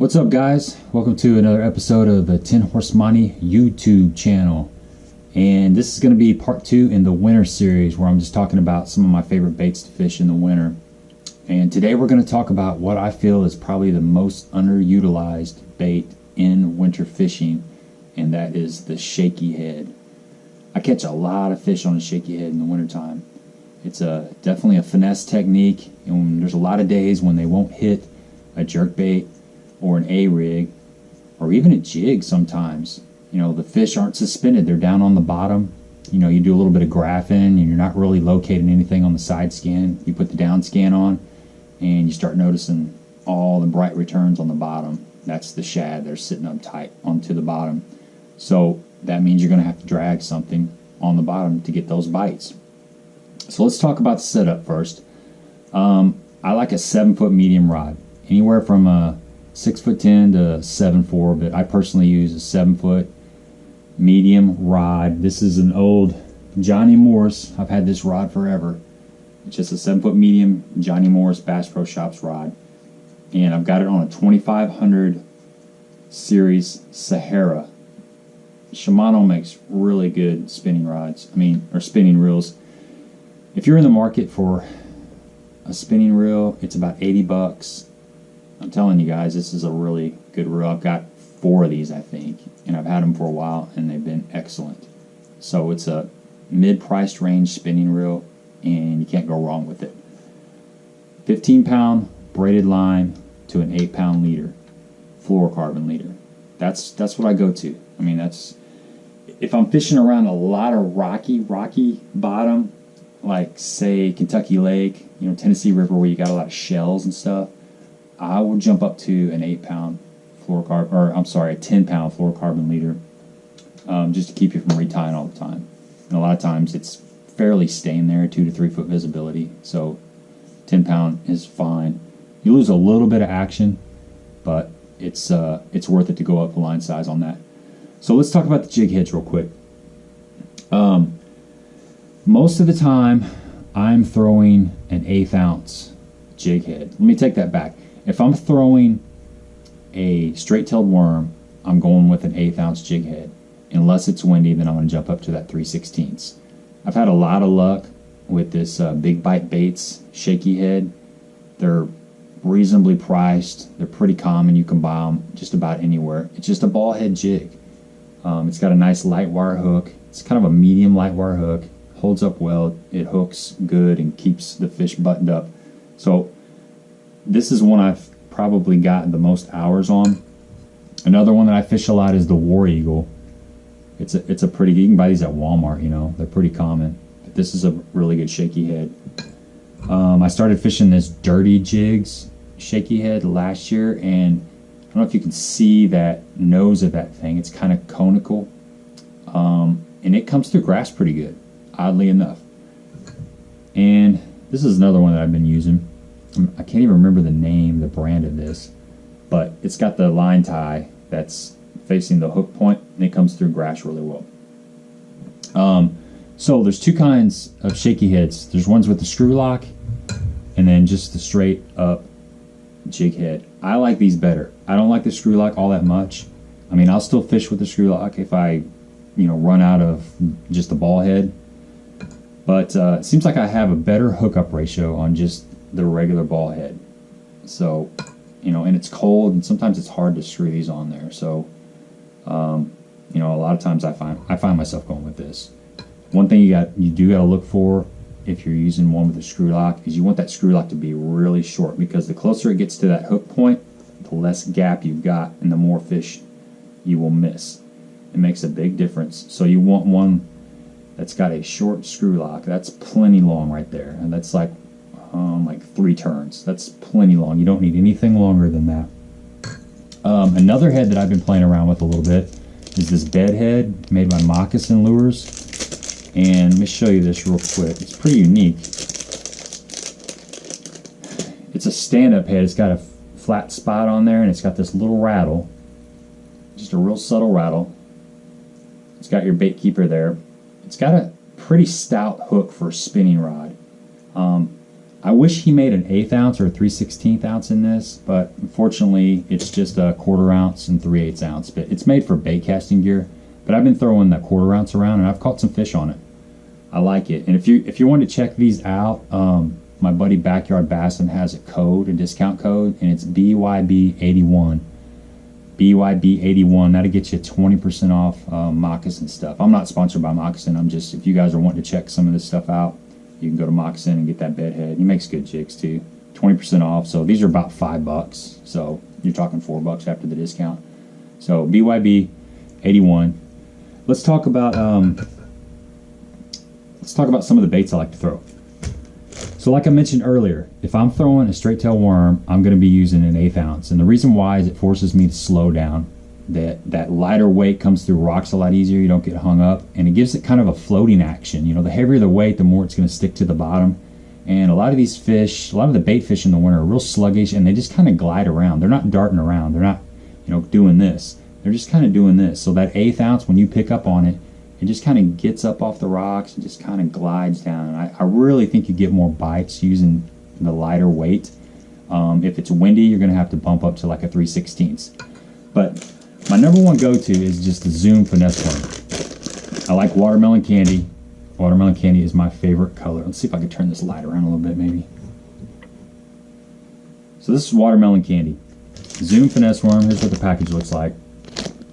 What's up, guys? Welcome to another episode of the 10 Horse Monty YouTube channel. And this is going to be part 2 in the winter series, where I'm just talking about some of my favorite baits to fish in the winter. And today we're going to talk about what I feel is probably the most underutilized bait in winter fishing, and that is the Shakeyhead. I catch a lot of fish on a Shakeyhead in the wintertime. It's definitely a finesse technique, and there's a lot of days when they won't hit a jerkbait or an A-rig, or even a jig sometimes. You know, the fish aren't suspended, they're down on the bottom. You know, you do a little bit of graphing and you're not really locating anything on the side scan. You put the down scan on and you start noticing all the bright returns on the bottom. That's the shad. They're sitting up tight onto the bottom. So that means you're going to have to drag something on the bottom to get those bites. So let's talk about the setup first. I like a 7-foot medium rod, anywhere from a 6'10" to 7'4", but I personally use a 7-foot medium rod. This is an old Johnny Morris. I've had this rod forever. It's just a 7-foot medium Johnny Morris Bass Pro Shops rod, and I've got it on a 2500 series Sahara. Shimano makes really good spinning rods. Or spinning reels. If you're in the market for a spinning reel, it's about 80 bucks. I'm telling you guys, this is a really good reel. I've got 4 of these, I think, and I've had them for a while, and they've been excellent. So it's a mid-priced range spinning reel, and you can't go wrong with it. 15-pound braided line to an 8-pound leader, fluorocarbon leader. That's what I go to. That's if I'm fishing around a lot of rocky bottom, like say Kentucky Lake, Tennessee River, where you got a lot of shells and stuff. I will jump up to an 8-pound fluorocarbon, or I'm sorry, a 10-pound fluorocarbon leader, just to keep you from retying all the time. And a lot of times it's fairly staying there, 2 to 3 foot visibility. So 10-pound is fine. You lose a little bit of action, but it's worth it to go up the line size on that. So let's talk about the jig heads real quick. Most of the time, I'm throwing an 1/8 ounce jig head. Let me take that back. If I'm throwing a straight-tailed worm, I'm going with an 1/8 ounce jig head. Unless it's windy, then I'm going to jump up to that 3/16. I've had a lot of luck with this Big Bite Baits Shakeyhead. They're reasonably priced. They're pretty common. You can buy them just about anywhere. It's just a ball head jig. It's got a nice light wire hook. It's kind of a medium light wire hook. Holds up well. It hooks good and keeps the fish buttoned up. So this is one I've probably got the most hours on. Another one that I fish a lot is the War Eagle. It's a pretty, you can buy these at Walmart, they're pretty common. But this is a really good Shakeyhead. I started fishing this Dirty Jigs Shakeyhead last year, and I don't know if you can see that nose of that thing. It's kind of conical, and it comes through grass pretty good, oddly enough. And this is another one that I've been using. I can't even remember the brand of this, but it's got the line tie that's facing the hook point, and it comes through grass really well. So there's 2 kinds of Shakeyheads. There's ones with the screw lock, and then just the straight up jig head. I like these better. I don't like the screw lock all that much. I'll still fish with the screw lock if I, run out of just the ball head. But it seems like I have a better hookup ratio on just the regular ball head. So, and it's cold, and sometimes it's hard to screw these on there. So, a lot of times I find myself going with this. One thing you do got to look for if you're using one with a screw lock is you want that screw lock to be really short, because the closer it gets to that hook point, the less gap you've got and the more fish you will miss. It makes a big difference. So you want one that's got a short screw lock. That's plenty long right there, and that's like 3 turns. That's plenty long. You don't need anything longer than that. Another head that I've been playing around with a little bit is this bed head made by Moccasin Lures. And let me show you this real quick. It's pretty unique. It's a stand-up head. It's got a flat spot on there, and it's got this little rattle. Just a real subtle rattle. It's got your bait keeper there. It's got a pretty stout hook for a spinning rod. I wish he made an 1/8 ounce or a 3/16 ounce in this, but unfortunately it's just a 1/4 ounce and 3/8 ounce. But it's made for bait casting gear. But I've been throwing that 1/4 ounce around, and I've caught some fish on it. I like it. And if you want to check these out, my buddy Backyard Bassin has a code, a discount code, and it's BYB81. BYB81. That'll get you 20% off Moccasin stuff. I'm not sponsored by Moccasin. I'm just, if you guys are wanting to check some of this stuff out, you can go to Moccasin and get that bed head. He makes good jigs too. 20% off. So these are about $5. So you're talking $4 after the discount. So BYB81. Let's talk about some of the baits I like to throw. So like I mentioned earlier, if I'm throwing a straight tail worm, I'm going to be using an 1/8 ounce. And the reason why is it forces me to slow down. That lighter weight comes through rocks a lot easier. You don't get hung up. And it gives it kind of a floating action. You know, the heavier the weight, the more it's going to stick to the bottom. And a lot of these fish, a lot of the bait fish in the winter are real sluggish, and they just kind of glide around. They're not darting around. They're not, you know, doing this. They're just kind of doing this. So that 1/8 ounce, when you pick up on it, it just kind of gets up off the rocks and just kind of glides down. And I really think you get more bites using the lighter weight. If it's windy, you're going to have to bump up to like a 3/16. But my number one go-to is just the Zoom finesse worm. I like watermelon candy. Watermelon candy is my favorite color. Let's see if I can turn this light around a little bit maybe. So this is watermelon candy. Zoom finesse worm. Here's what the package looks like.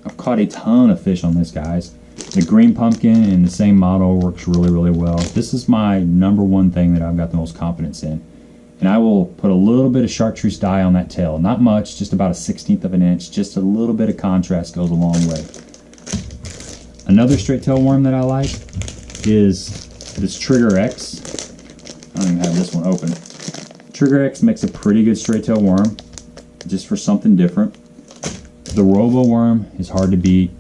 I've caught a ton of fish on this, guys. The green pumpkin in the same model works really, really well. This is my number one thing that I've got the most confidence in. And I will put a little bit of chartreuse dye on that tail. Not much, just about a 1/16 of an inch. Just a little bit of contrast goes a long way. Another straight tail worm that I like is this Trigger X. I don't even have this one open. Trigger X makes a pretty good straight tail worm, just for something different. The Robo worm is hard to beat.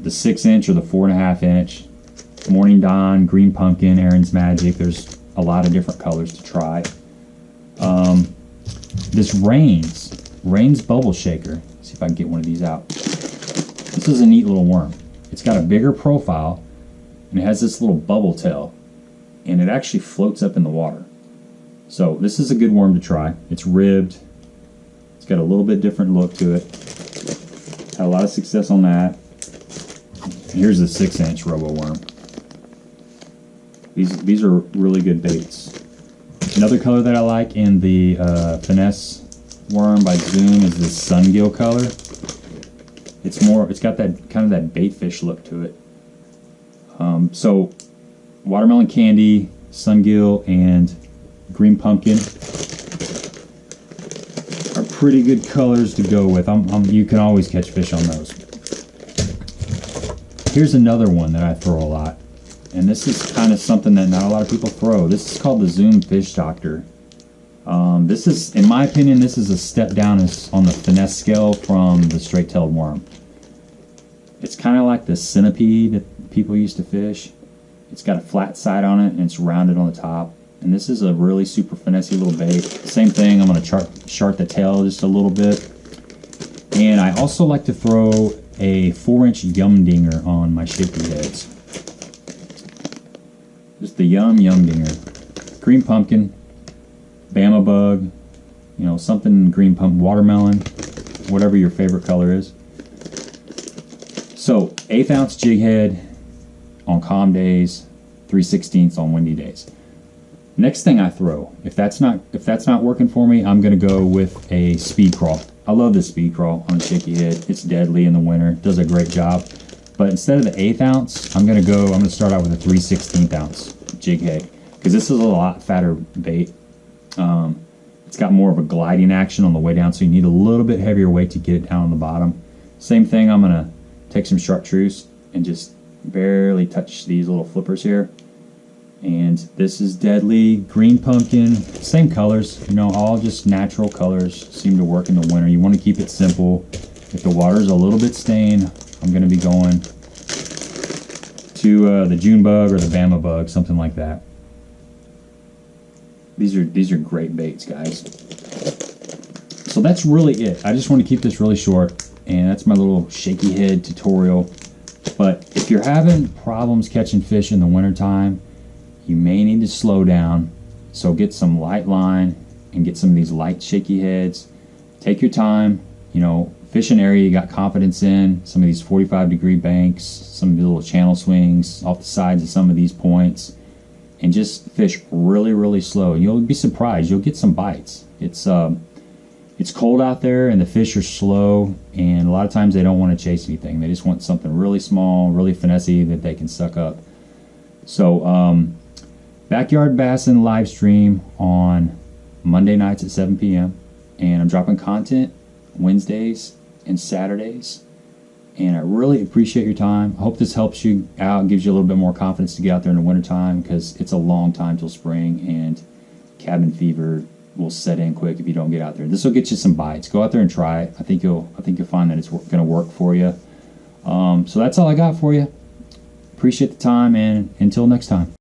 The 6-inch or the 4.5 inch, Morning Dawn, Green Pumpkin, Aaron's Magic. There's a lot of different colors to try. This Rain's Bubble Shaker. Let's see if I can get one of these out. This is a neat little worm. It's got a bigger profile, and it has this little bubble tail, and it actually floats up in the water. So this is a good worm to try. It's ribbed. It's got a little bit different look to it. Had a lot of success on that. Here's the 6-inch Robo worm. These are really good baits. Another color that I like in the finesse worm by Zoom is this sungill color. It's got that kind of that bait fish look to it. So watermelon candy, sungill, and green pumpkin are pretty good colors to go with. You can always catch fish on those. Here's another one that I throw a lot, and this is kind of something that not a lot of people throw. This is called the Zoom Fish Doctor. This is, in my opinion, this is a step down on the finesse scale from the straight-tailed worm. It's kind of like the centipede that people used to fish. It's got a flat side on it, and it's rounded on the top. And this is a really super finessey little bait. Same thing, I'm going to chart the tail just a little bit. And I also like to throw a 4-inch Yum Dinger on my Shakeyheads. Just the Yum Dinger. Green pumpkin, Bama bug, you know, something green pumpkin, watermelon, whatever your favorite color is. So 1/8 ounce jig head on calm days, 3/16 on windy days. Next thing I throw, if that's not working for me, I'm gonna go with a speed crawl. I love this speed crawl on a Shakeyhead. It's deadly in the winter, does a great job. But instead of the 1/8 ounce, I'm gonna start out with a 3/16 ounce jig head, because this is a lot fatter bait. It's got more of a gliding action on the way down, so you need a little bit heavier weight to get it down on the bottom. Same thing, I'm gonna take some chartreuse and just barely touch these little flippers here. And this is deadly, green pumpkin, same colors, you know, all just natural colors, seem to work in the winter. You want to keep it simple. If the water's a little bit stained, I'm going to be going to the June bug or the Bama bug, something like that. These are great baits, guys. So that's really it. I just want to keep this really short, and that's my little Shakeyhead tutorial. But if you're having problems catching fish in the wintertime, you may need to slow down So get some light line and get some of these light shaky heads. Take your time, you know, fish an area you got confidence in. Some of these 45-degree banks, some of the little channel swings off the sides of some of these points, and just fish really, really slow. And you'll be surprised. You'll get some bites. It's cold out there and the fish are slow, and a lot of times they don't want to chase anything. They just want something really small, really finessey that they can suck up. So Backyard Bassin live stream on Monday nights at 7 p.m. and I'm dropping content Wednesdays and Saturdays, and I really appreciate your time. I hope this helps you out, gives you a little bit more confidence to get out there in the wintertime, because it's a long time till spring and cabin fever will set in quick if you don't get out there. This will get you some bites. Go out there and try it. I think you'll find that it's going to work for you. So that's all I got for you. Appreciate the time, and until next time.